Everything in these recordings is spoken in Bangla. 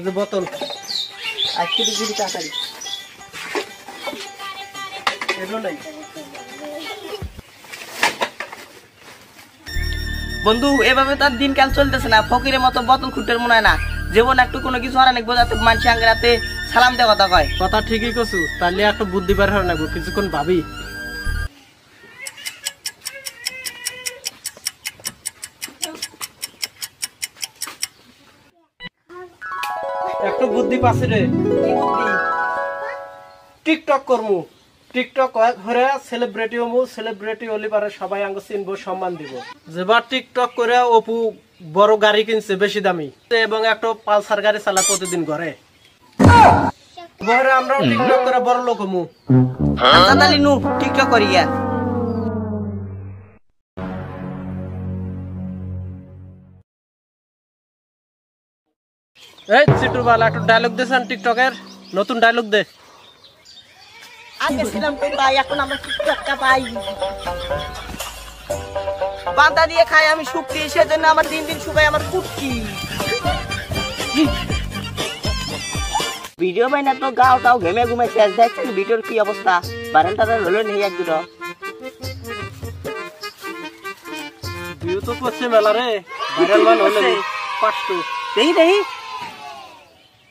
যে বোতল আজকে দিবি তাড়াতাড়ি এগুলো নাই বন্ধু এভাবে তার দিনকাল চলতেছে না ফকিরের মতো বোতল খুঁটের মনে হয় না জীবন একটু কোনো কিছু হারা নাকবো যাতে মানুষ আঙ্গরাতে সালাম দেওয়া কথা কয় কথা ঠিকই কছু তাহলে একটু বুদ্ধি বের হওয়ার নাকবো কিছুক্ষণ ভাবি একটু বুদ্ধি পাচ্ছে রে কি বুদ্ধি টিকটক করমু টিকটক করে সেলিব্রিটি হমু সেলিব্রিটি হলি পারে সবাই আঙ্গ চিনবো সম্মান দিব যেবার টিকটক করে অপু বড় গাড়ি কিনছে বেশি দামি এবং একটা পালসার গাড়ি চালা প্রতিদিন ঘরে আমরাও টিকটক করে বড় লোক হমু তাড়াতাড়ি নু টিকটক করি গিয়া এই চিটু বালা একটু ডায়লগ দেন টিকটকের নতুন ডায়লগ দে আগে ছিলাম তো ভাই এখন আমরা টিকটকটা পাই বাঁধা দিয়ে খাই আমি শুকি সেজন্য আমার দিন দিন শুকাই আমার কুটকি ভিডিও বাই না তো গাও টাও ঘেমে ঘুমে শেষ দেখছি ভিডিওর কি অবস্থা বারান্দাটা হলো নেই এক দুটো ভিউ তো করছে মেলা রে ভাইরাল মান হলো 500 দেই দেই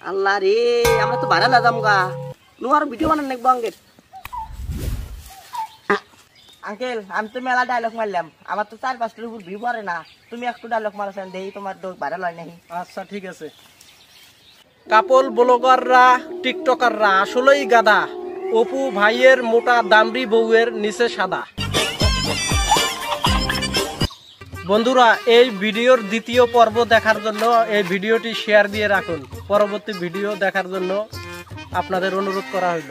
আল্লাহ রে আমরা তো ভাইরাল আজাম গা নুয়ার ভিডিও বানান নাকবো আঙ্কেল আমি তো মেলা ডায়লগ মারলাম আমার তো 4-5টার উপর ভিউ পড়ে না তুমি একটু ডায়লগ মারছেন দেই তোমার তো ভাইরাল হয় নাই আচ্ছা ঠিক আছে কাপল ব্লগাররা টিকটকাররা আসলেই গাদা অপু ভাইয়ের মোটা দামড়ি বউয়ের নিচে সাদা বন্ধুরা এই ভিডিওর দ্বিতীয় পর্ব দেখার জন্য এই ভিডিওটি শেয়ার দিয়ে রাখুন পরবর্তী ভিডিও দেখার জন্য আপনাদের অনুরোধ করা হইল